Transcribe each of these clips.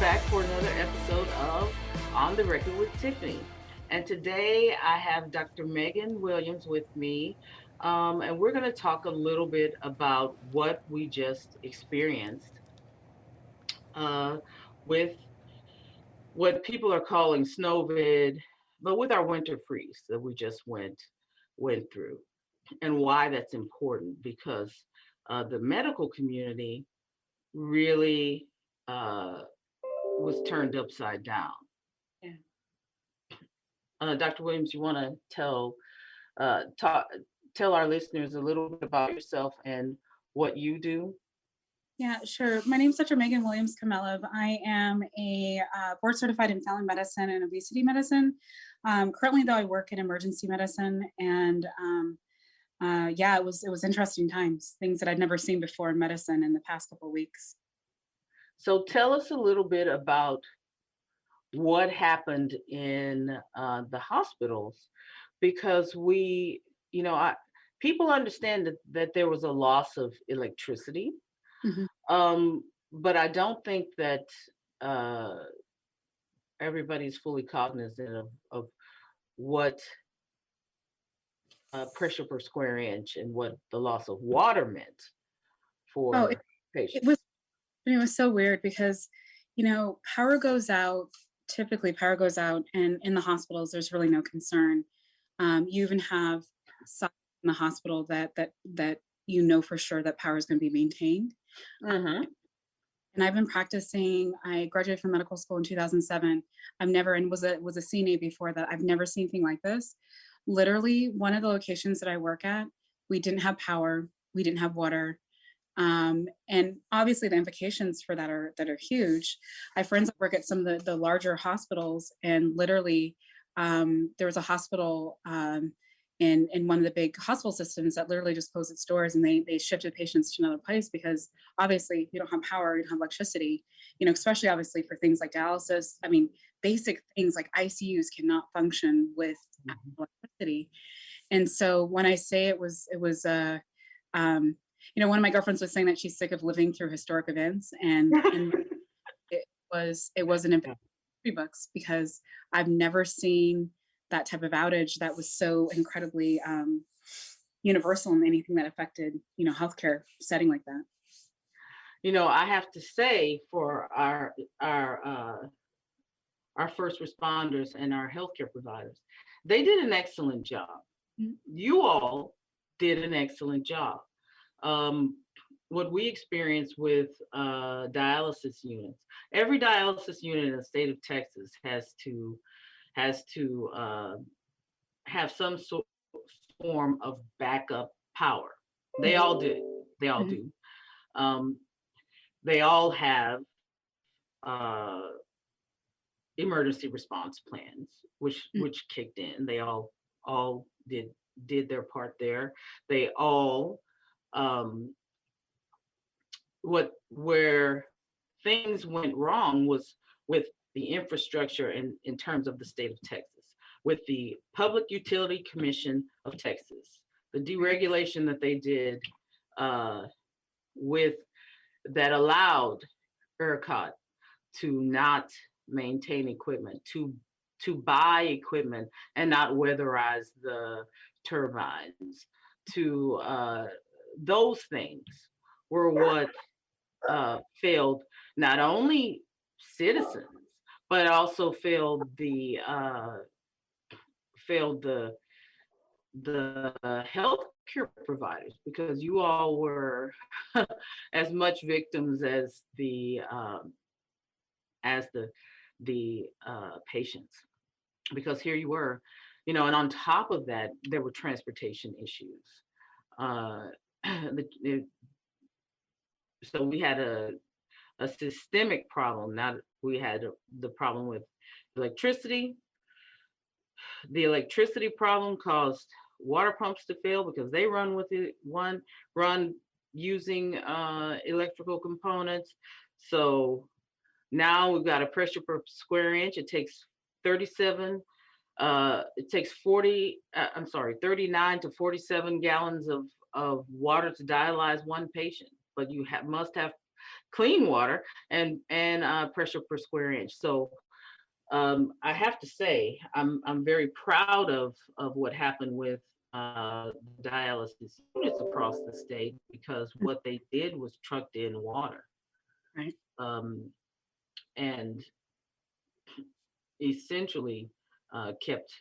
back for another episode of On the Record with Tiffany. And today I have Dr. Megan Williams with me. And we're going to talk a little bit about what we just experienced uh, with what people are calling snowvid, but with our winter freeze that we just went through, and why that's important because the medical community really was turned upside down. Yeah, Dr. Williams, you want to talk tell our listeners a little bit about yourself and what you do? yeah, sure. My name is Dr. Megan Williams Khmelev. I am a board certified in family medicine and obesity medicine. Currently, though, I work in emergency medicine, and yeah, it was interesting times. Things that I'd never seen before in medicine in the past couple of weeks. So tell us a little bit about what happened in the hospitals, because people understand that there was a loss of electricity, Mhm. but I don't think that uh, everybody's fully cognizant of what pressure per square inch and what the loss of water meant Oh, for it patients. was it was so weird because power goes out. Typically, power goes out, and in the hospitals, there's really no concern. You even have sites in the hospital that for sure that power is going to be maintained. Hmm. And I've been practicing. I graduated from medical school in 2007. I've never and was a CNA before that. I've never seen anything like this. Literally, one of the locations that I work at, we didn't have power, we didn't have water, and obviously the implications for that are huge. I have friends that work at some of the larger hospitals, and literally, there was a hospital in one of the big hospital systems that literally just closed its doors, and they shifted patients to another place because obviously you don't have power, you don't have electricity. Especially obviously for things like dialysis. I mean, basic things like ICUs cannot function with electricity. And so when I say it was um, one of my girlfriends was saying that she's sick of living through historic events, and it was an impact books because I've never seen that type of outage that was so incredibly universal in anything that affected healthcare setting like that. I have to say for our first responders and our healthcare providers, they did an excellent job. Mhm. You all did an excellent job. Um, what we experience with dialysis units, every dialysis unit in the state of Texas has to have some form of backup power. They all do. They all Mhm. do. Um, they all have uh, emergency response plans, which kicked in. They all did their part there. They all um, where things went wrong was with the infrastructure in terms of the state of Texas, with the Public Utility Commission of Texas, the deregulation that they did uh, with that allowed ERCOT to not maintain equipment, to buy equipment and not weatherize the turbines, to those things were what failed not only citizens, but also failed the healthcare providers, because you all were as much victims as the patients, because here you were, and on top of that there were transportation issues. uh the, so we had a systemic problem. Now we had the problem with electricity. The electricity problem caused water pumps to fail because they run using electrical components. So now we've got a pressure per square inch. It takes 37. It takes 39 to 47 gallons of water to dialyze one patient. But you must have clean water and pressure per square inch. So I have to say, I'm very proud of what happened with dialysis units across the state, because what they did was trucked in water, Right. um, and essentially kept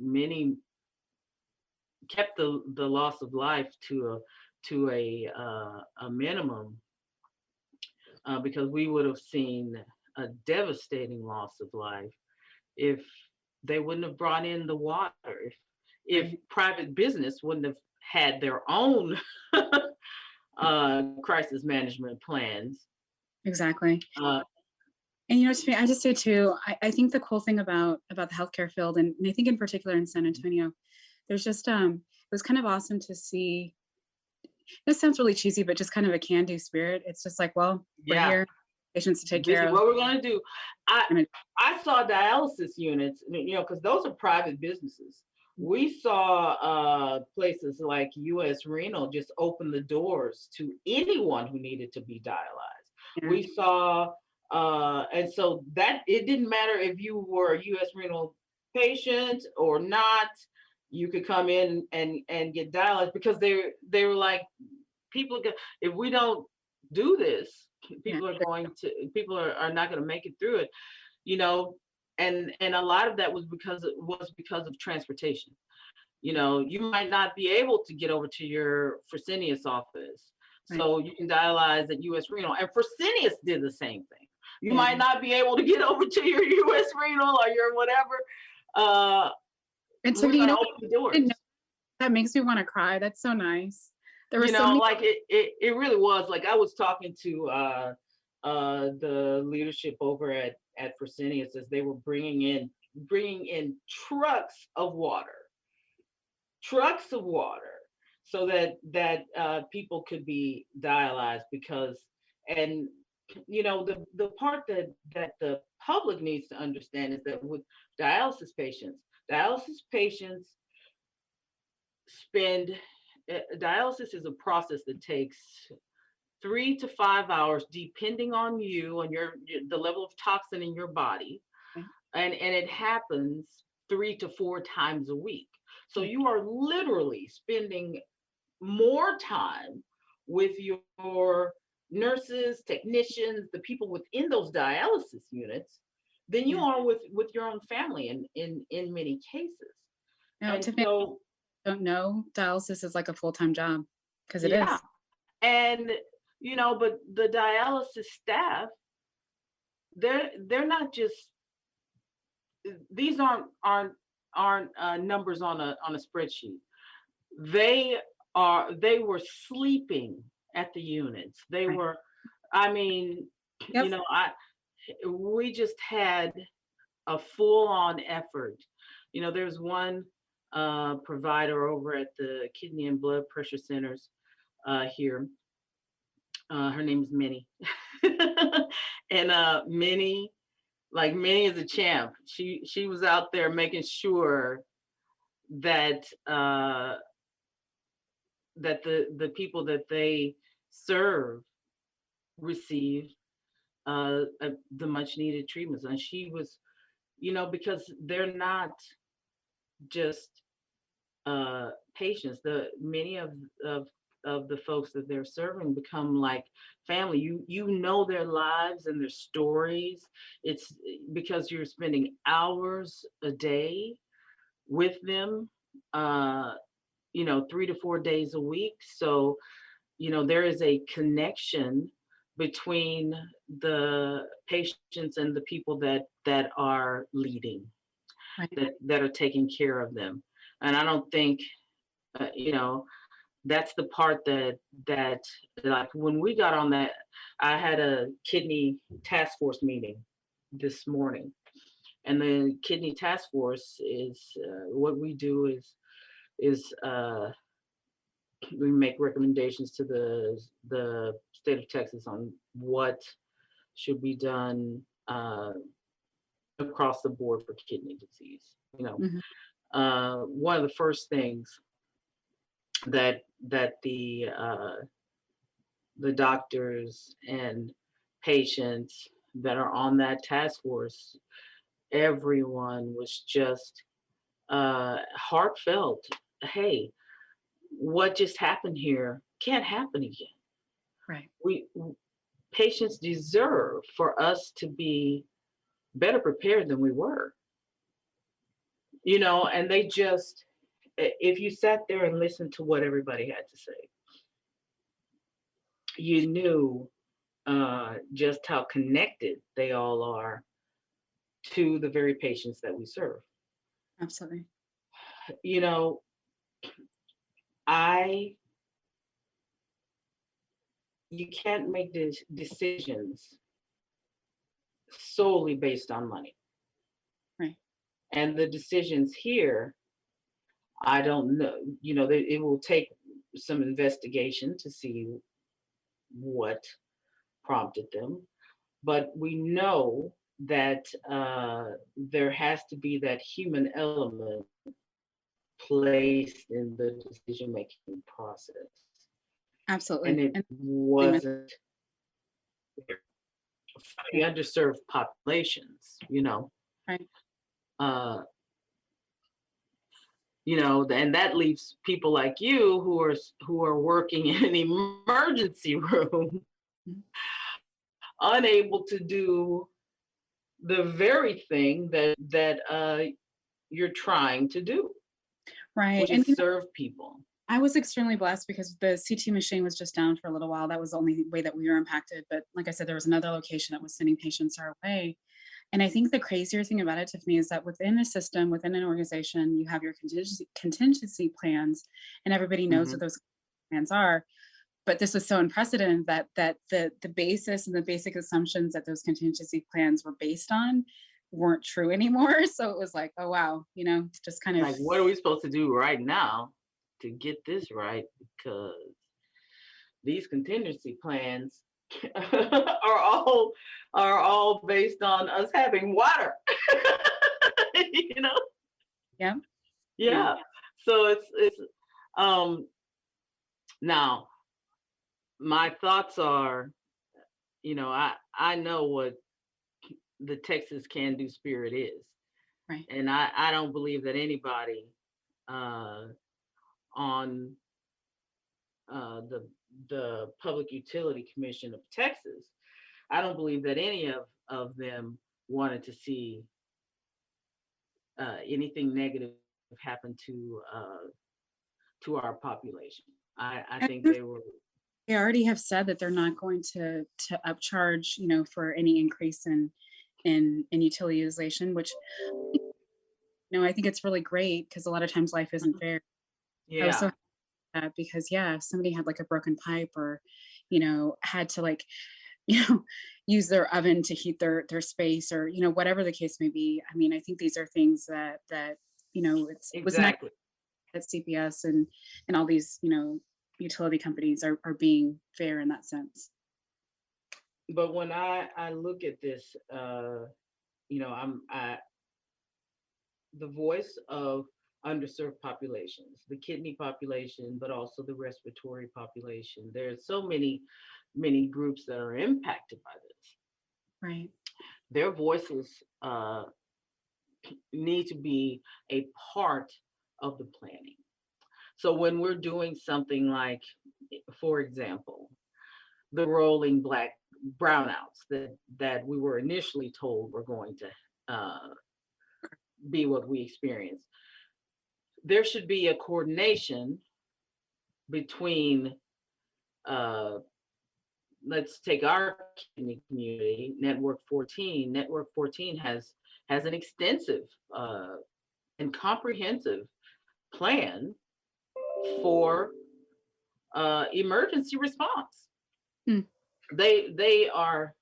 many kept the loss of life to a minimum, because we would have seen a devastating loss of life if they wouldn't have brought in the water, if Right. private business wouldn't have had their own crisis management plans. Exactly. Uh, And Tiffany, I just say too, I think the cool thing about the healthcare field, and I think in particular in San Antonio, there's just it was kind of awesome to see. This sounds really cheesy, but just kind of a can-do spirit. It's just like, well, we're yeah, here, patients to take this care is of. what we're going to do. I And I saw dialysis units, because those are private businesses. We saw places like U.S. Renal just open the doors to anyone who needed to be dialyzed. yeah, We saw, and so that it didn't matter if you were a U.S. Renal patient or not. You could come in and get dialyzed, because they were like, if we don't do this, yeah, people are not going to make it through it, you know and a lot of that was because of transportation. You might not be able to get over to your Fresenius office, right, so you can dialyze at US Renal, and Fresenius did the same thing. You yeah. might not be able to get over to your US Renal or your whatever. uh And we're Tiffany, going to open the I didn't know, doors. that makes me want to cry. That's so nice. There were so many. Like it really was. Like, I was talking to the leadership over at Fresenius, as they were bringing in trucks of water, so that people could be dialyzed. Because, and the part that the public needs to understand is that with dialysis patients spend dialysis is a process that takes 3 to 5 hours, depending on you and the level of toxin in your body, and it happens 3 to 4 times a week. So you are literally spending more time with your nurses, technicians, the people within those dialysis units, than you Yeah. are with your own family in many cases. No, And Tiffany, so, I don't know. Dialysis is like a full-time job because it yeah. is. And but the dialysis staff, they're not just, these aren't numbers on a spreadsheet. They were sleeping at the units. They Right. were, I mean, Yep. we just had a full-on effort. There's one provider over at the Kidney and Blood Pressure Centers here. Her name is Minnie. And Minnie, like, Minnie is a champ. She was out there making sure that the people that they serve receive the much needed treatments. And she was, because they're not just patients. The many of of the folks that they're serving become like family. You know their lives and their stories. It's because you're spending hours a day with them, 3 to 4 days a week. So, there is a connection between the patients and the people that are leading, Right. that are taking care of them. And I don't think, uh, you know, that's the part that like, when we got on that, I had a kidney task force meeting this morning, and the kidney task force is, what we do is we make recommendations to the state of Texas on what should be done across the board for kidney disease. Mhm. One of the first things that the doctors and patients that are on that task force, everyone was just heartfelt. Hey, what just happened here can't happen again. Right. We patients deserve for us to be better prepared than we were, and they just, if you sat there and listened to what everybody had to say, you knew just how connected they all are to the very patients that we serve. Absolutely. You know, I you can't make decisions solely based on money. Right. And the decisions here, I don't know, it will take some investigation to see what prompted them. But we know that there has to be that human element placed in the decision making process. And Absolutely. it And wasn't the yeah. underserved populations, Right. uh, and that leaves people like you who are working in an emergency room Mhm. unable to do the very thing that you're trying to do, Right. which And is serve people. I was extremely blessed because the CT machine was just down for a little while. That was the only way that we were impacted. But like I said, there was another location that was sending patients our way. And I think the crazier thing about it, Tiffany, is that within a system, within an organization, you have your contingency plans, and everybody knows what Hmm. those plans are. But this was so unprecedented that the basis and the basic assumptions that those contingency plans were based on weren't true anymore. So it was like, oh wow, just kind of Like, what are we supposed to do right now to get this right? Because these contingency plans are all are all based on us having water. you know? yeah, yeah, Yeah. So it's um now my thoughts are, I know what the Texas can do spirit is. right. And I don't believe that anybody uh on the Public Utility Commission of Texas, I don't believe that any of them wanted to see anything negative happen to our population. I think they were. They already have said that they're not going to upcharge, for any increase in utilization, which I think it's really great because a lot of times life isn't Mhm. fair. I was so Yeah, happy with that because yeah, if somebody had like a broken pipe or, had to like, you know, use their oven to heat their space or, whatever the case may be. I mean, I think these are things that it was nice exactly. that CPS and all these, utility companies are being fair in that sense. But when I look at this, I the voice of underserved populations, the kidney population, but also the respiratory population. There's so many groups that are impacted by this. Right. Their voices need to be a part of the planning. So when we're doing something like, for example, the rolling black brownouts that we were initially told were going to be what we experienced, there should be a coordination between uh, let's take our kidney community, Network 14. Network 14 has an extensive and comprehensive plan for emergency response. Mm, They are,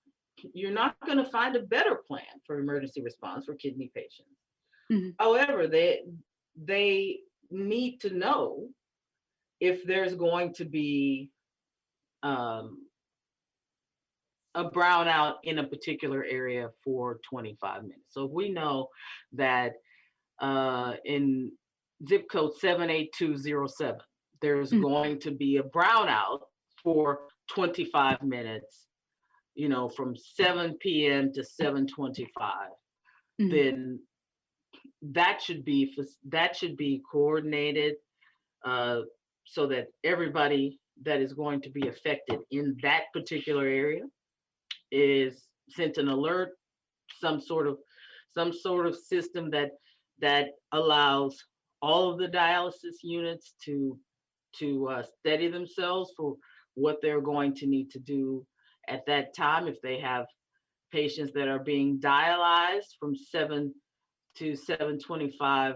you're not going to find a better plan for emergency response for kidney patients. mhm. However, they need to know if there's going to be um, a brownout in a particular area for 25 minutes. So if we know that in zip code 78207, there's Mm, going to be a brownout for 25 minutes, from 7 p.m. to 7:25, Mhm. then that should be coordinated, uh, so that everybody that is going to be affected in that particular area is sent an alert, some sort of system that allows all of the dialysis units to steady themselves for what they're going to need to do at that time. If they have patients that are being dialyzed from 7 to 7:25,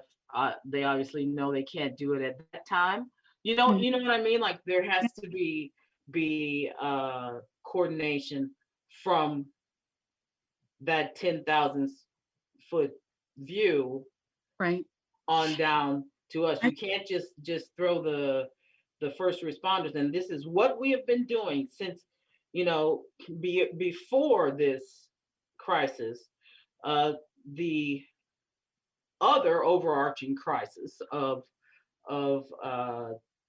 they obviously know they can't do it at that time. Mhm. You know what I mean? Like there has to be coordination from that 10,000 foot view Right. on down to us. I You can't just throw the first responders. And this is what we have been doing since, you know, before this crisis. The other overarching crisis of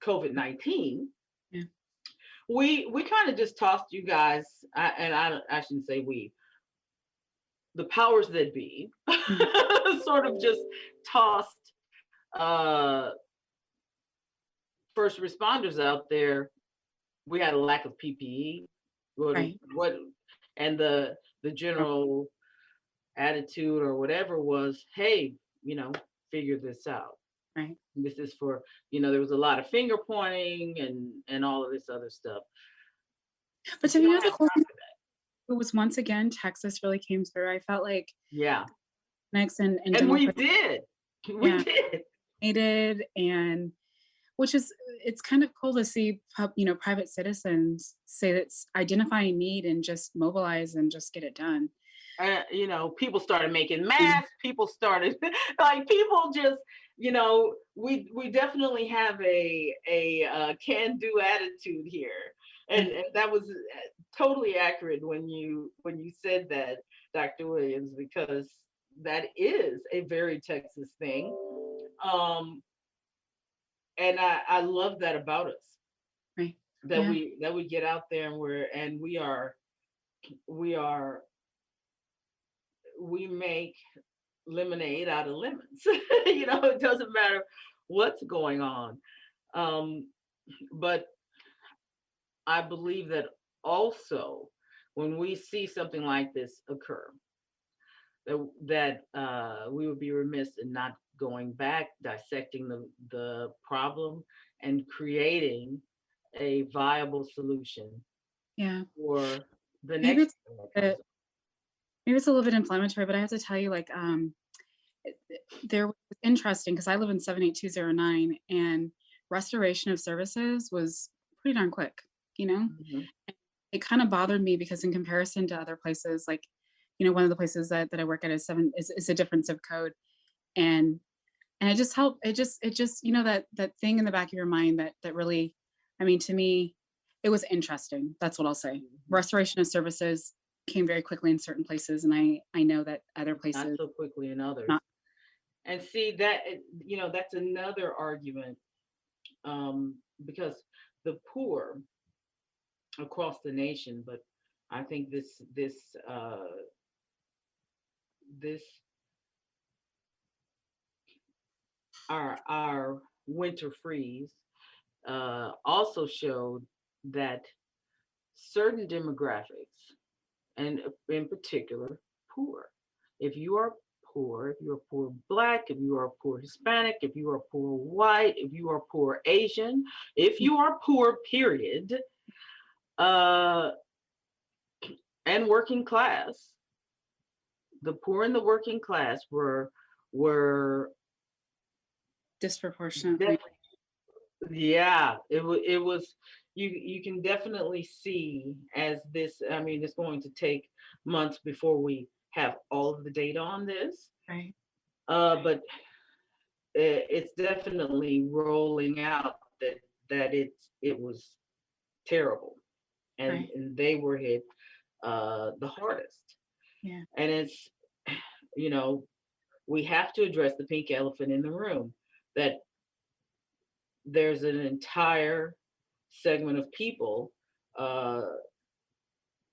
COVID-19, Yeah. we kind of just tossed you guys, I shouldn't say we, the powers that be, Mhm. sort of just tossed uh, first responders out there. We had a lack of PPE. Right. What, and the general attitude or whatever was, hey, figure this out. Right. This is for, there was a lot of finger pointing and all of this other stuff. But We to don't me, the have cool time thing for that. was once again, Texas really came through. I felt like Yeah, next and and we Democrats, did. We yeah, did. needed, and which is it's kind of cool to see private citizens say that identify a need and just mobilize and just get it done. People started making And masks. People started like people just, we definitely have a can do attitude here, and that was totally accurate when you said that, Dr. Williams, because that is a very Texas thing, um, and I love that about us, right, that yeah, we get out there and we are we make lemonade out of lemons. It doesn't matter what's going on. Um, but I believe that also when we see something like this occur, that we would be remiss in not going back, dissecting the problem, and creating a viable solution yeah. for the Maybe next it's thing that uh, comes up. maybe it's a little bit inflammatory, but I have to tell you, like, there was interesting because I live in 78209, and restoration of services was pretty darn quick. You know, Mhm. it kind of bothered me because in comparison to other places, like, one of the places that I work at is a different zip code, and it just helped. It just that thing in the back of your mind that really, I mean, to me, it was interesting. That's what I'll say. Mhm. Restoration of services came very quickly in certain places, and I know that other Not places so quickly in others. not. And see that, that's another argument, because the poor across the nation, but I think this our winter freeze also showed that certain demographics, and in particular poor, if you are poor, if you're poor black, if you are poor Hispanic, if you are poor white, if you are poor Asian, if you are poor period, uh and working class, the poor and the working class were Disproportionately. def- yeah, it was, you can definitely see, as this, I mean, it's going to take months before we have all of the data on this, Right, but it's definitely rolling out that it was terrible, and right. they were hit the hardest. Yeah, And it's, you know we have to address the pink elephant in the room, that there's an entire segment of people uh,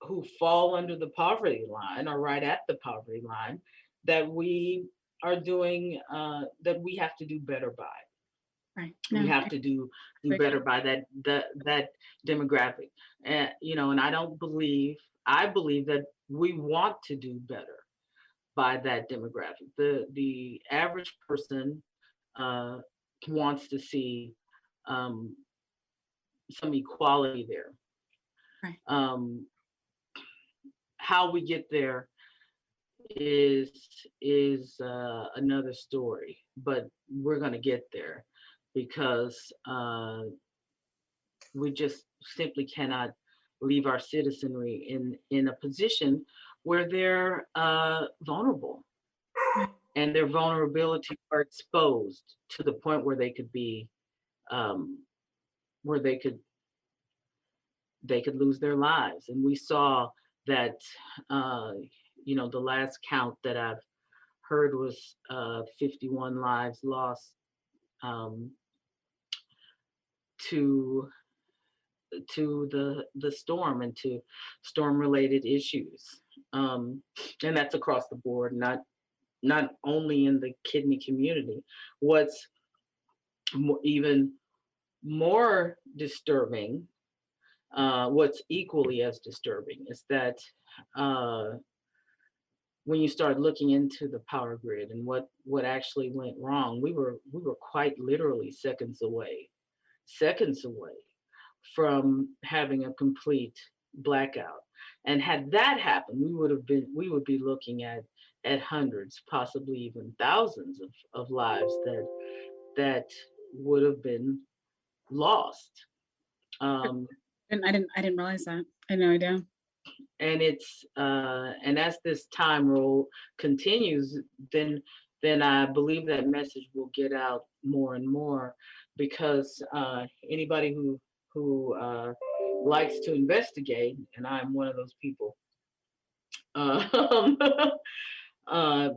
who fall under the poverty line or right at the poverty line that we are doing that we have to do better by. Right. We No, have to do agree. better by that demographic. And and I believe that we want to do better by that demographic. The average person uh, wants to see um, some equality there. Right. Um, how we get there is another story, but we're going to get there because we just simply cannot leave our citizenry in a position where they're vulnerable, Right. and their vulnerability are exposed to the point where they could be um, where they could lose their lives. And we saw that uh, the last count that I've heard was 51 lives lost um, to the storm and to storm related issues, um, and that's across the board, not only in the kidney community. What's even more disturbing, what's equally as disturbing, is that uh, when you start looking into the power grid and what actually went wrong, we were quite literally seconds away from having a complete blackout. And had that happened, we would be looking at hundreds, possibly even thousands of lives that would have been lost. Um, And I didn't realize that. I had no idea. and as this time roll continues, then I believe that message will get out more and more, because anybody who likes to investigate, and I'm one of those people, um,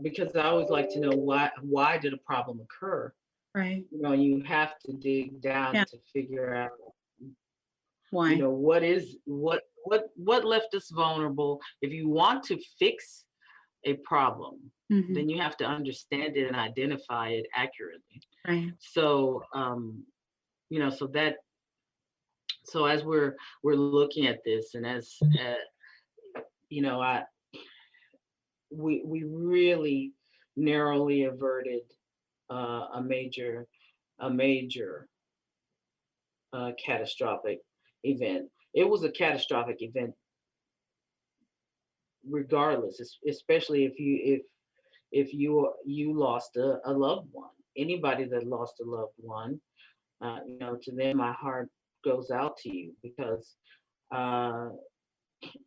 because I always like to know why did a problem occur. Right. You have to dig down Yeah. to figure out Why? what left us vulnerable. If you want to fix a problem, Hmm. then you have to understand it and identify it accurately. Right. So so that so as we're looking at this, and as I we really narrowly averted a major catastrophic event. It was a catastrophic event regardless, especially if you lost a loved one. Anybody that lost a loved one, to them my heart goes out to you, because uh,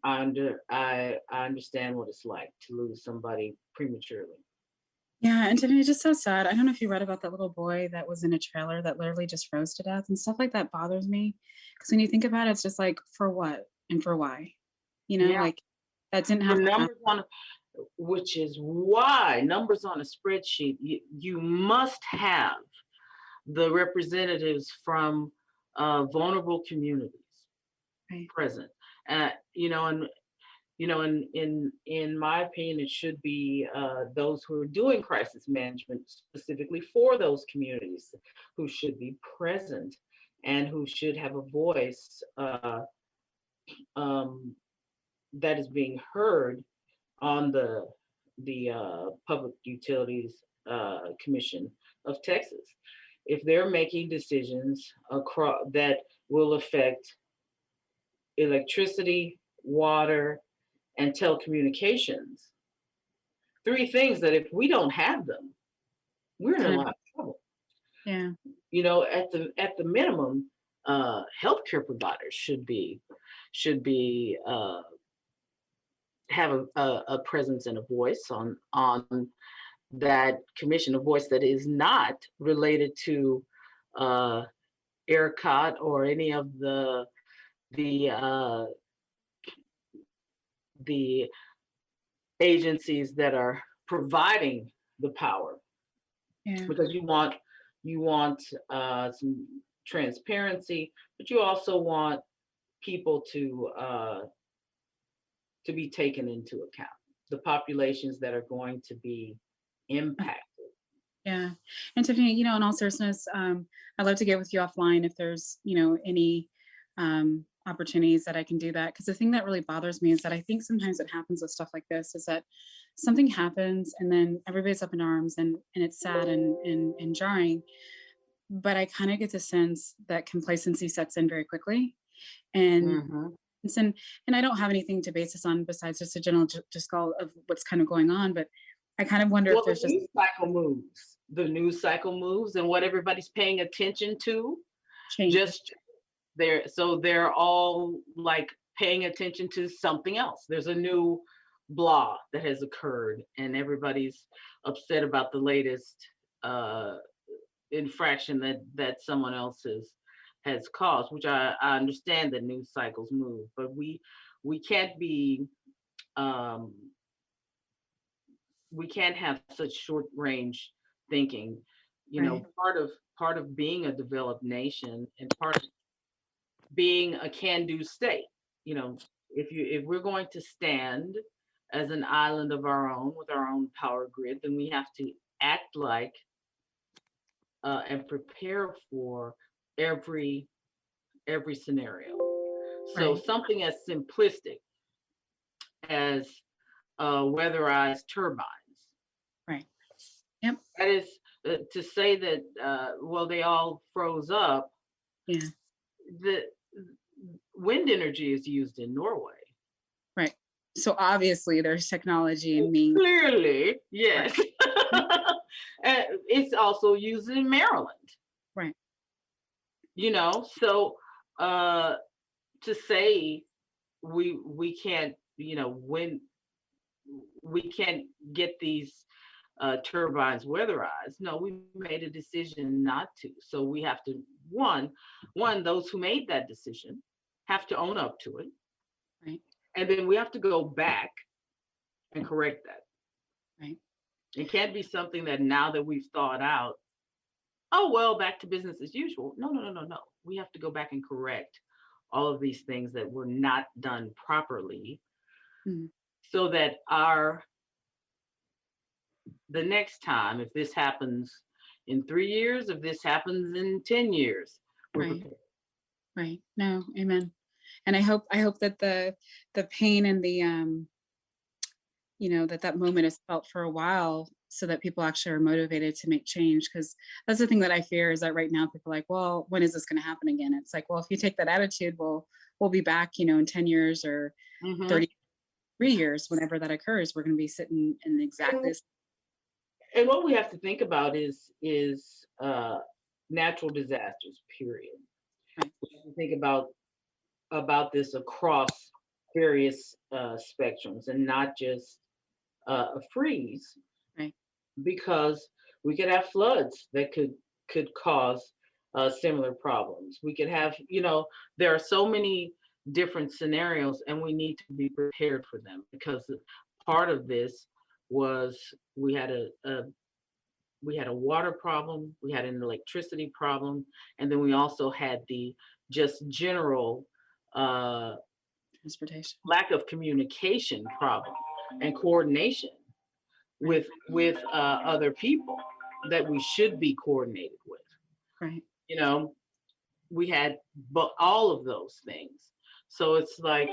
I understand what it's like to lose somebody prematurely. Yeah, and Tiffany, it's just so sad. I don't know if you read about that little boy that was in a trailer that literally just froze to death, and stuff like that bothers me. Because when you think about it, it's just like, for what and for why? Yeah, Like, that didn't the have to happen. numbers on which is why numbers on a spreadsheet, you must have the representatives from vulnerable communities Right. present. And in my opinion, it should be those who are doing crisis management specifically for those communities who should be present and who should have a voice um, that is being heard on the Public Utilities Commission of Texas. If they're making decisions across that will affect electricity, water, and telecommunications, three things that if we don't have them, we're in a Kind of. lot of trouble. Yeah. At the minimum, healthcare providers should be have a presence and a voice on that commission, a voice that is not related to uh, ERCOT or any of the uh, the agencies that are providing the power, Yeah. because you want some transparency, but you also want people to to be taken into account, the populations that are going to be impacted. Yeah. And Tiffany, in all seriousness, I'd love to get with you offline if there's, any opportunities that I can do that. Because the thing that really bothers me is that I think sometimes it happens with stuff like this is that something happens and then everybody's up in arms and it's sad and jarring. But I kind of get the sense that complacency sets in very quickly. And Mhm. and and I don't have anything to base this on besides just a general just call of what's kind of going on. But I kind of wonder if Well, there's just the news cycle moves, and what everybody's paying attention to, change. just they're all like paying attention to something else. There's a new blah that has occurred, and everybody's upset about the latest uh, infraction that someone else has caused. Which I understand that news cycles move, but we can't be um, we can't have such short range thinking. Right. Part of being a developed nation and part of being a can-do state. If we're going to stand as an island of our own with our own power grid, then we have to act like and prepare for every every scenario. So Right. something as simplistic as weatherized turbines. Right. Yep. That is to say that well, they all froze up. Yeah. The wind energy is used in Norway. Right. So obviously there's technology in being Clearly, right. yes. It's also used in Maryland. Right. So uh, to say we can't, when we can't get these turbines weatherized. No, we made a decision not to. So we have to one those who made that decision have to own up to it, Right. and then we have to go back and correct that. Right. It can't be something that now that we've thought out, oh well, back to business as usual. No, no, no, no, no. We have to go back and correct all of these things that were not done properly, Mm. so that the next time, if this happens in 3 years, if this happens in 10 years, we're Right. prepared. Right. No, amen. And I hope that the pain and the that moment is felt for a while so that people actually are motivated to make change. Because that's the thing that I fear is that right now people are like, well, when is this going to happen again? It's like, well, if you take that attitude, we'll be back, in 10 years or Hmm. 33 years, whenever that occurs, we're going to be sitting in exactly And, this. and what we have to think about is natural disasters. Period. Right. We have to think about this across various spectrums and not just a freeze, Right. because we could have floods that could cause similar problems. We could have, there are so many different scenarios, and we need to be prepared for them, because part of this was we had a water problem, we had an electricity problem, and then we also had the just general uh, Transportation. lack of communication problem and coordination Right. with other people that we should be coordinated with. Right. You know, we had but all of those things. So it's like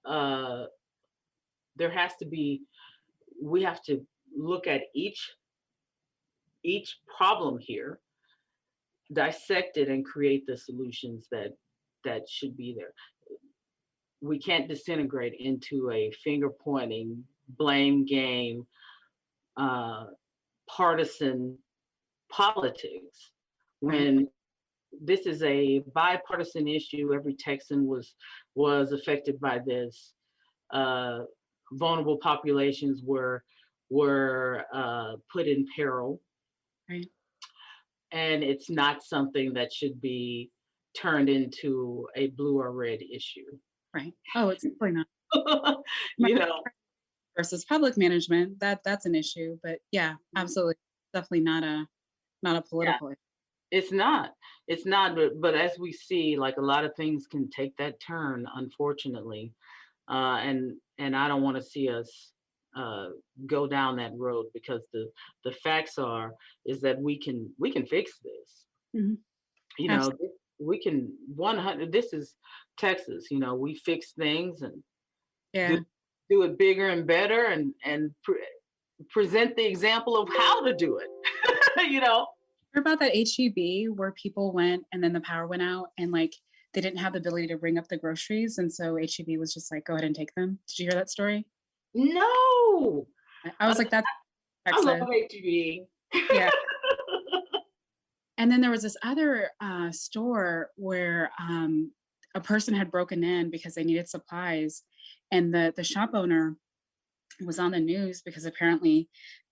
uh, there has to be. We have to look at each problem here, dissect it, and create the solutions that should be there. We can't disintegrate into a finger pointing, blame game, uh, partisan politics Right. when this is a bipartisan issue. Every Texan was affected by this. Uh, Vulnerable populations were put in peril, Right. and it's not something that should be turned into a blue or red issue. Right. Oh, it's definitely you not. know, Versus public management, that's an issue. But yeah, absolutely, definitely not a yeah, political issue. it's not. It's not. But as we see, like a lot of things can take that turn, unfortunately. And I don't want to see us go down that road, because the facts is that we can fix this. Mhm. You know, Absolutely. we can 100. This is Texas. We fix things and do Yeah. do it bigger and better, and present the example of how to do it. you know. Heard about that HEB where people went and then the power went out and like they didn't have the ability to bring up the groceries. And so HEB was just like, go ahead and take them. Did you hear that story? No, I uh, was like, that's I love Texas. HEB. Yeah. And then there was this other store where a person had broken in because they needed supplies. And the shop owner was on the news because apparently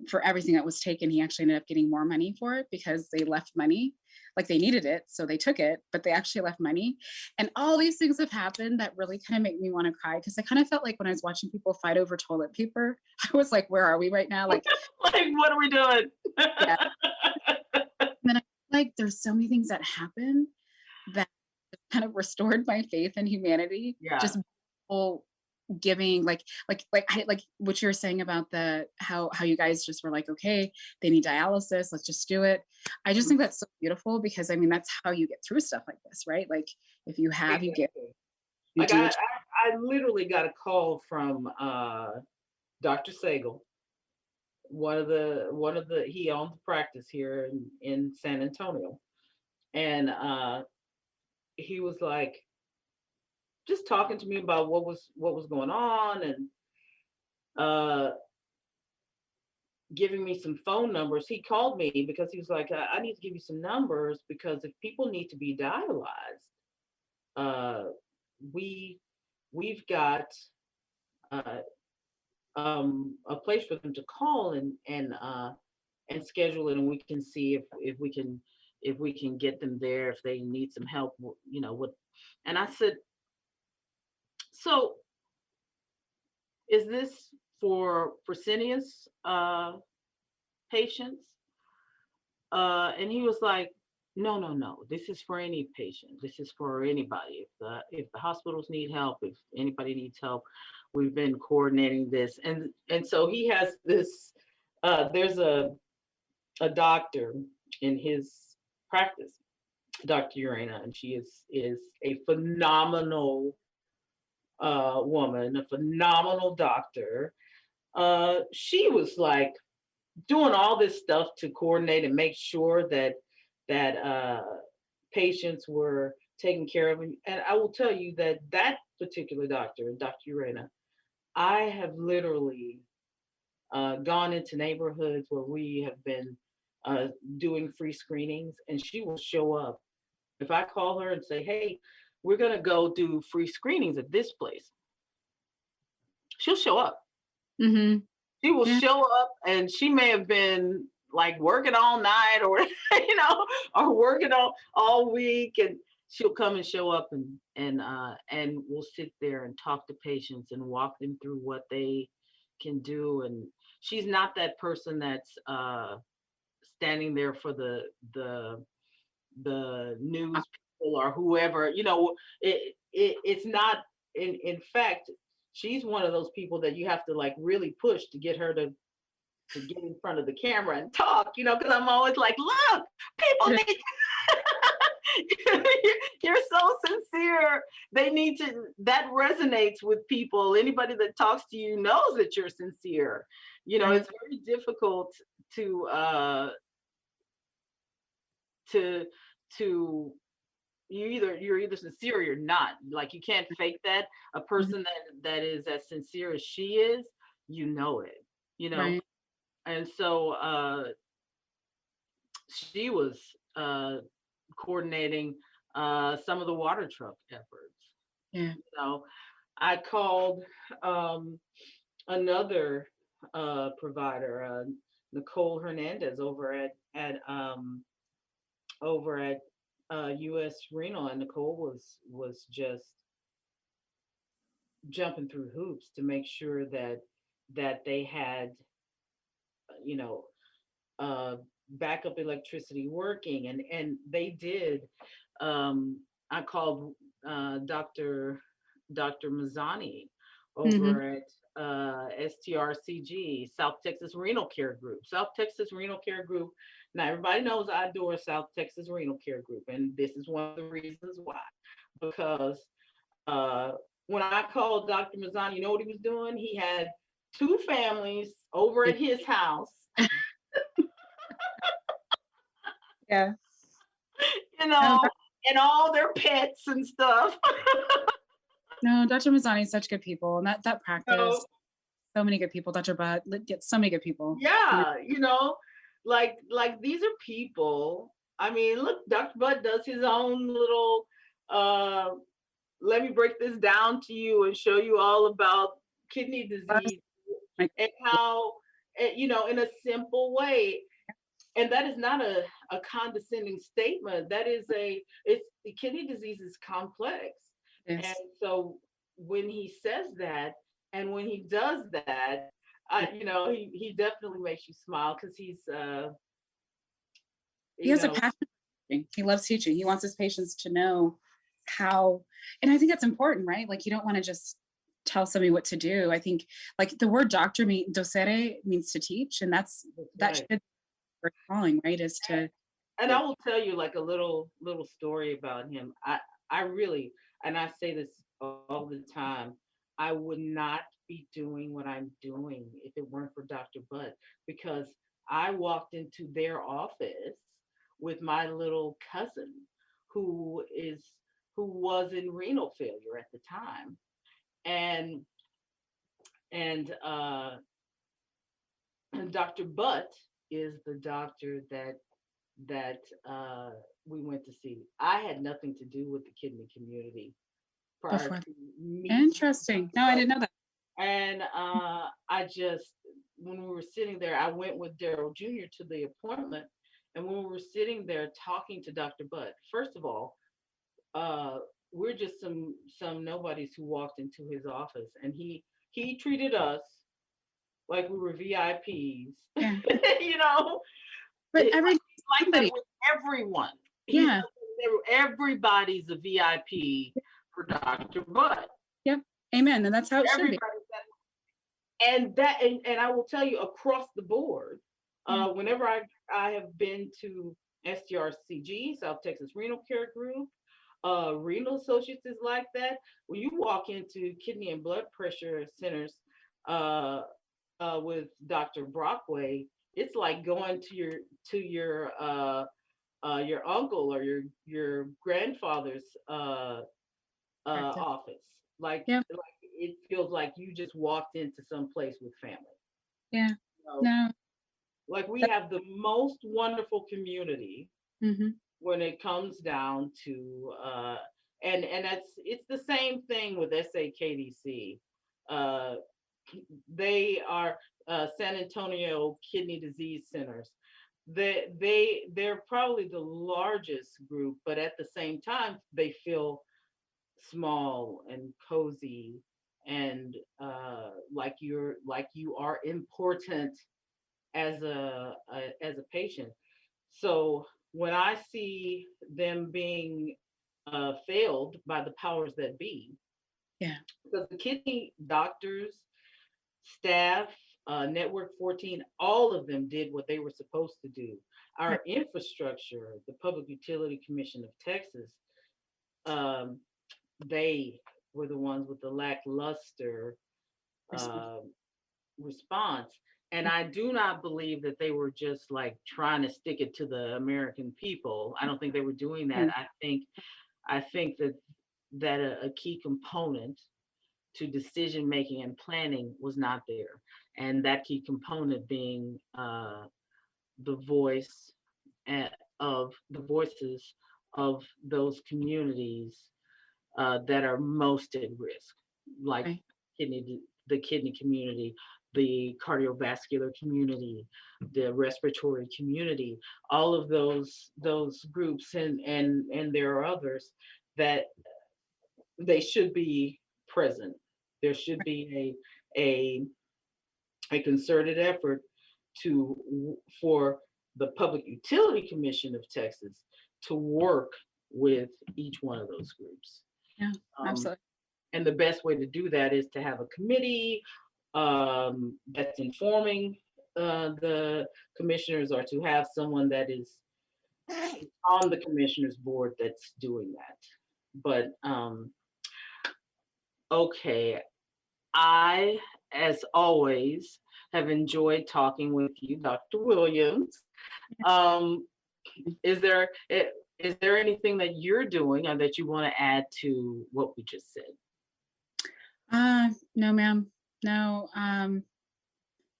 for everything that was taken, he actually ended up getting more money for it because they left money. Like they needed it, so they took it, but they actually left money. And all these things have happened that really kind of make me want to cry because I kind of felt like when I was watching people fight over toilet paper, I was like, where are we right now? Like, Like, what are we doing? yeah. And then I feel like there's so many things that happen that kind of restored my faith in humanity. Yeah. Just people giving like what you're saying about the how you guys just were like, okay, they need dialysis, let's just do it. I just think that's so beautiful because I mean that's how you get through stuff like this, right? Like if you have, you get, Exactly. you Like do what I literally got a call from Dr. Sagal, one of the he owns a practice here in San Antonio. And he was like just talking to me about what was going on, and uh giving me some phone numbers. He called me because he was like, I need to give you some numbers, because if people need to be dialyzed, uh we we've got uh a place for them to call, and schedule it, and we can see if we can get them there if they need some help, with. And I said, so is this for Fresenius patients? And he was like, no, no, no. This is for any patient. This is for anybody. If the hospitals need help, if anybody needs help, we've been coordinating this. And so he has this. There's a doctor in his practice, Dr. Urena, and she is a phenomenal woman, a phenomenal doctor. She was like doing all this stuff to coordinate and make sure that patients were taken care of. And I will tell you that that particular doctor, Dr. Urena, I have literally gone into neighborhoods where we have been uh, doing free screenings, and she will show up. If I call her and say, hey, we're going to go do free screenings at this place, she'll show up. mm-hmm. She will Yeah. show up, and she may have been like working all night, or or working all week, and she'll come and show up, and we'll sit there and talk to patients and walk them through what they can do. And she's not that person that's standing there for the news people or whoever. It's not. In fact, she's one of those people that you have to like really push to get her to get in front of the camera and talk, because I'm always like, look, people need you're so sincere. They need to, that resonates with people. Anybody that talks to you knows that you're sincere. Right. It's very difficult to to you're either sincere or you're not. Like, you can't fake that. A Mhm. person that is as sincere as she is, it, you know. Right. And so she was coordinating some of the water truck efforts. Yeah. I called um, another provider, Nicole Hernandez, over at US Renal, and Nicole was just jumping through hoops to make sure that they had, you know uh, backup electricity working, and they did. I called Dr. Mazzani Mhm. over at STRCG, South Texas Renal Care Group. South Texas Renal Care Group. Now, everybody knows I adore South Texas Renal Care Group, and this is one of the reasons why. Because uh, when I called Dr. Mazzani, you know what he was doing? He had two families over Yeah. at his house, Yeah. you No, know, and all their pets and stuff. no, Dr. Mazzani is such good people, and that So, practice, so many good people. Dr. Butt, get so many good people. You know, yeah, like these are people. I mean, look, Dr. Bud does his own little uh let me break this down to you and show you all about kidney last disease my and how in a simple way. And that is not a condescending statement. That is it's the kidney disease is complex. And yes. so when he says that and when he does that, Yeah. he definitely makes you smile because he's He you has a know passion. He loves teaching. He wants his patients to know how, and I think that's important, right? Like you don't want to just tell somebody what to do. I think like the word doctor mean docere means to teach, and that's that right. should be our calling, right? Is to And yeah. I will tell you like a little story about him. I really, and I say this all the time, I would not be doing what I'm doing if it weren't for Dr. Butt, because I walked into their office with my little cousin who is who was in renal failure at the time. And and Dr. Butt is the doctor that we went to see. I had nothing to do with the kidney community prior Before. to meeting Interesting. Dr. No, I Butt. didn't know that. And I just, when we were sitting there, I went with Daryl Jr. to the appointment. And when we were sitting there talking to Dr. Butt, first of all, uh, we're just some nobodies who walked into his office, and he treated us like we were VIPs. Yeah, you know, but like every he's like that somebody. with everyone. He's Yeah. like everybody's a VIP for Dr. Butt. Yep. Amen. And that's how it should be. Everybody's that, and I will tell you across the board. Yeah. Whenever I have been to STRCG, South Texas Renal Care Group, Renal Associates is like that. When you walk into kidney and blood pressure centers, uh, with Dr. Brockway, it's like going to your uncle or your grandfather's Practice. office. Yeah. Like it feels like you just walked into some place with family. Yeah. So, No. like we That, have the most wonderful community hmm. when it comes down to and it's the same thing with SAKDC. Uh, they are San Antonio Kidney Disease Centers. They're probably the largest group, but at the same time they feel small and cozy and like you are important as a patient. So when I see them being failed by the powers that be, Yeah. because the kidney doctors, staff, Network 14, all of them did what they were supposed to do. Right. Our infrastructure, the Public Utility Commission of Texas, um, they were the ones with the lackluster Response. uh, response. And I do not believe that they were just like trying to stick it to the American people. I don't think they were doing that. Mm. I think that a key component to decision making and planning was not there, and that key component being the voice a- of the voices of those communities that are most at risk, like Right. the kidney community, the cardiovascular community, the respiratory community, all of those groups, and there are others that they should be present. There should be a a concerted effort for the Public Utility Commission of Texas to work with each one of those groups. Yeah. Um, Absolutely. And the best way to do that is to have a committee that's informing the commissioners, or to have someone that is on the commissioners board that's doing that. But okay, I, as always, have enjoyed talking with you, Dr. Williams. Um, is there is there anything that you're doing or that you want to add to what we just said? No, ma'am. No.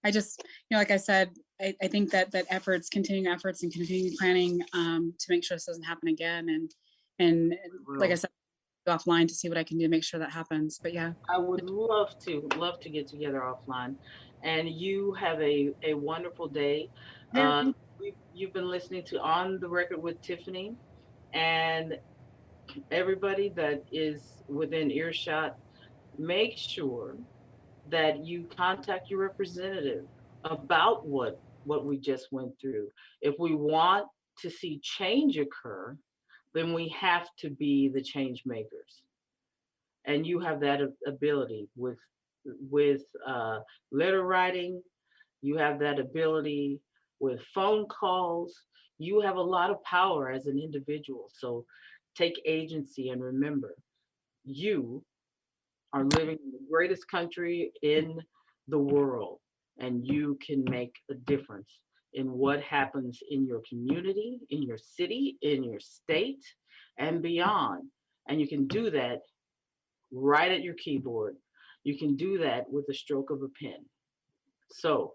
I just, like I said, I think that efforts, continuing efforts and continuing planning to make sure this doesn't happen again. And like I Well, said, go offline to see what I can do to make sure that happens. But yeah, I would love to get together offline. And you have a wonderful day. yeah, You've been listening to On the Record with Tiffany, and everybody that is within earshot, make sure that you contact your representative about what we just went through. If we want to see change occur, then we have to be the change makers. And you have that ability with letter writing. You have that ability with phone calls. You have a lot of power as an individual. So take agency and remember, you are living in the greatest country in the world, and you can make a difference in what happens in your community, in your city, in your state, and beyond. And you can do that right at your keyboard. You can do that with the stroke of a pen. So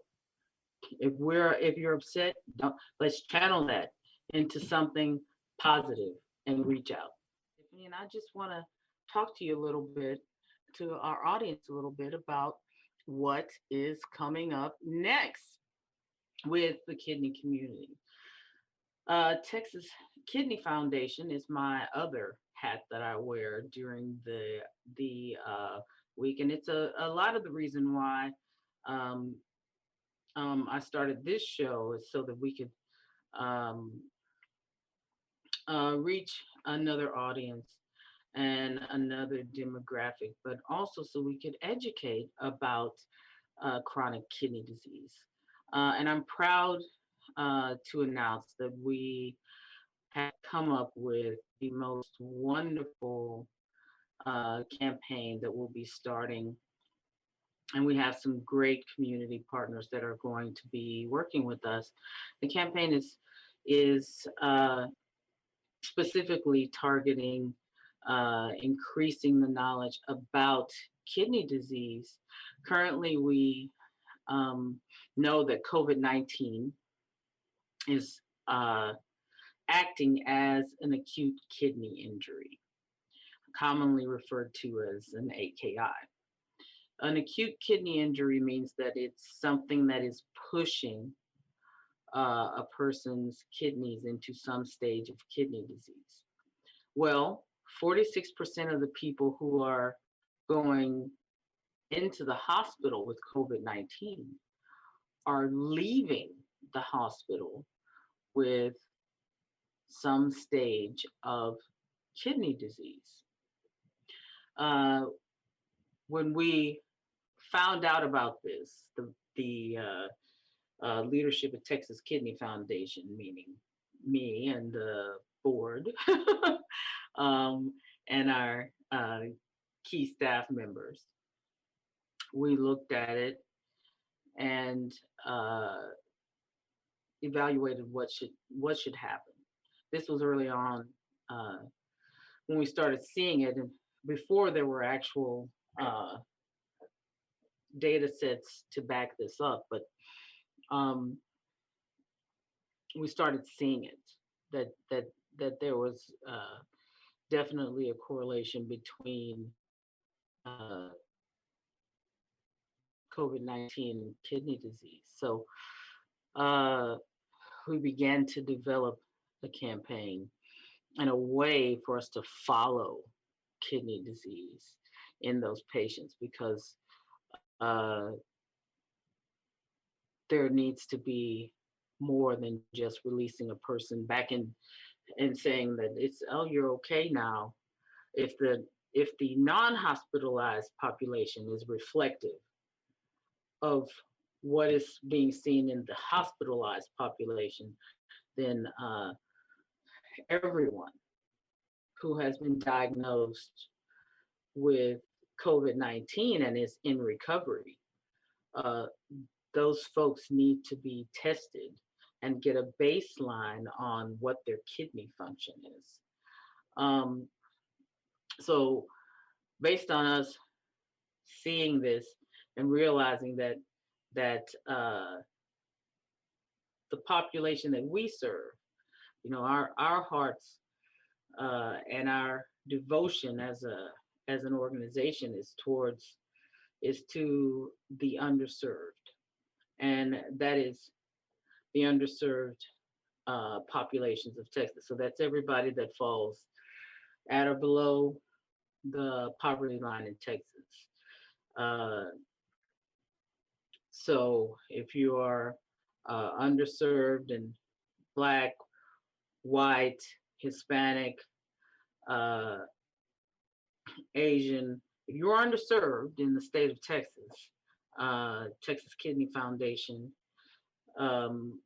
if you're upset, don't, let's channel that into something positive and reach out. And I just want to talk to you a little bit, to our audience a little bit about what is coming up next with the kidney community. Texas Kidney Foundation is my other hat that I wear during the week, and it's a lot of the reason why um, I started this show is so that we could um, reach another audience and another demographic, but also so we could educate about chronic kidney disease. And I'm proud to announce that we have come up with the most wonderful campaign that will be starting. And we have some great community partners that are going to be working with us. The campaign is specifically targeting increasing the knowledge about kidney disease. Currently, we know that COVID-19 is acting as an acute kidney injury, commonly referred to as an AKI. An acute kidney injury means that it's something that is pushing a person's kidneys into some stage of kidney disease. Well, 46% of the people who are going into the hospital with COVID-19 are leaving the hospital with some stage of kidney disease. Uh, when we found out about this, the leadership of Texas Kidney Foundation, meaning me and the board, um, and our key staff members, we looked at it and uh, evaluated what should happen. This was early on uh, when we started seeing it, and before there were actual uh, data sets to back this up, but um, we started seeing it that there was definitely a correlation between uh, COVID-19 and kidney disease. So uh, we began to develop a campaign and a way for us to follow kidney disease in those patients, because uh, there needs to be more than just releasing a person back in and saying that it's, oh, you're okay now. If the if the non-hospitalized population is reflective of what is being seen in the hospitalized population, then everyone who has been diagnosed with COVID-19 and is in recovery, uh, those folks need to be tested and get a baseline on what their kidney function is. Um, so, based on us seeing this and realizing that the population that we serve, our hearts and our devotion as an organization is to the underserved, and that is the underserved populations of Texas. So that's everybody that falls at or below the poverty line in Texas. Uh, so if you are underserved and Black, white, Hispanic, uh, Asian, if you're underserved in the state of Texas, Texas Kidney Foundation um,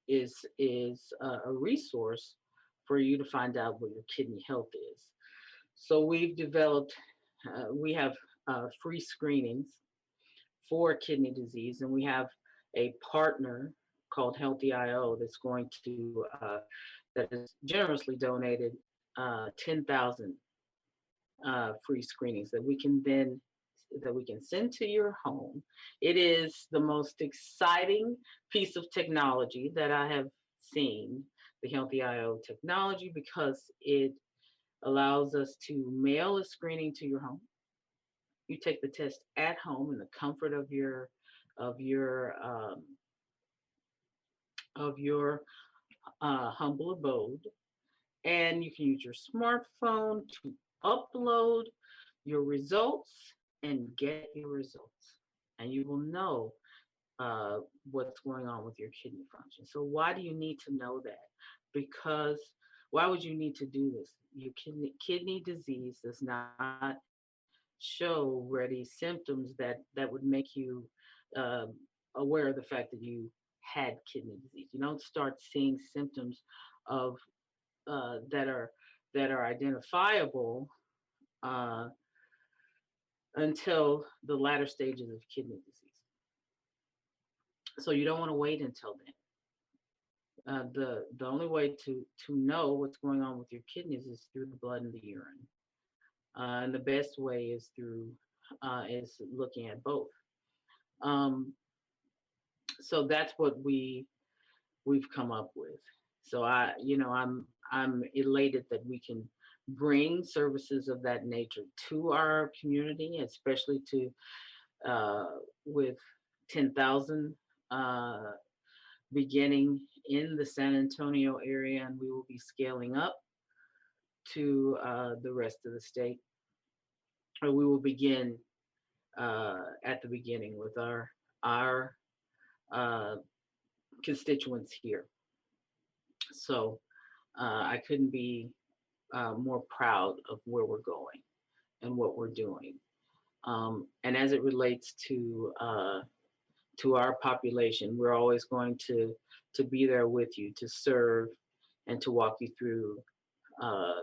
is a resource for you to find out what your kidney health is. So we have free screenings for kidney disease, and we have a partner called Healthy IO that's going to that has generously donated 10,000 free screenings that we can send to your home. It is the most exciting piece of technology that I have seen, the Healthy IO technology, because it allows us to mail a screening to your home. You take the test at home in the comfort of your um, of your humble abode, and you can use your smartphone to upload your results and get your results, and you will know uh, what's going on with your kidney function. So why do you need to know that? Because why would you need to do this? Your kidney disease does not show ready symptoms that would make you um, aware of the fact that you had kidney disease. You don't start seeing symptoms of that are identifiable uh, until the latter stages of kidney disease. So you don't want to wait until then. The only way to know what's going on with your kidneys is through the blood and the urine, and the best way is looking at both. Um, so that's what we've come up with. So I'm elated that we can bring services of that nature to our community, especially to uh, with 10,000 uh, beginning in the San Antonio area, and we will be scaling up to the rest of the state. Or we will begin at the beginning with our uh, constituents here. So I couldn't be more proud of where we're going and what we're doing. And as it relates to our population, we're always going to be there with you to serve and to walk you through uh,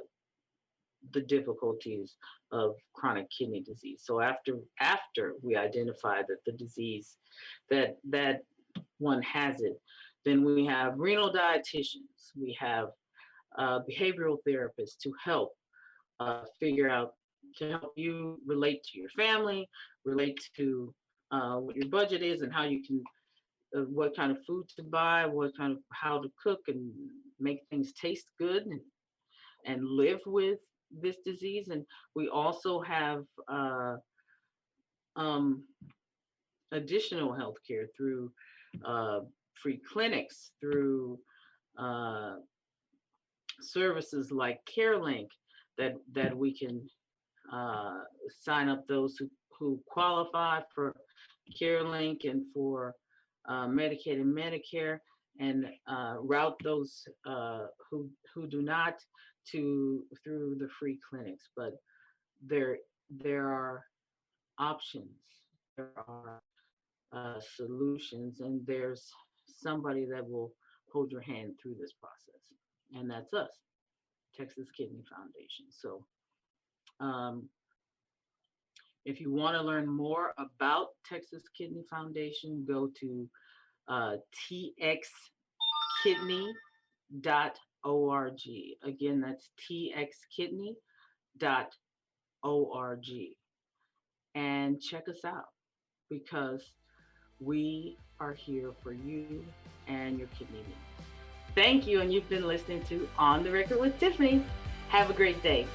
the difficulties of chronic kidney disease. So after we identify that the disease that one has it, then we have renal dietitians, we have behavioral therapists to help figure out, to help you relate to your family, relate to what your budget is and how you can, what kind of food to buy, how to cook and make things taste good and live with this disease. And we also have um, additional healthcare through uh, free clinics, through uh, services like CareLink that we can sign up those who qualify for CareLink and for Medicaid and Medicare, and route those who do not through the free clinics. But there there are options, there are solutions, and there's somebody that will hold your hand through this process, and that's us, Texas Kidney Foundation. So, um, if you want to learn more about Texas Kidney Foundation, go to txkidney.org. Again, that's txkidney.org. And check us out because we are here for you and your kidney needs. Thank you, and you've been listening to On the Record with Tiffany. Have a great day.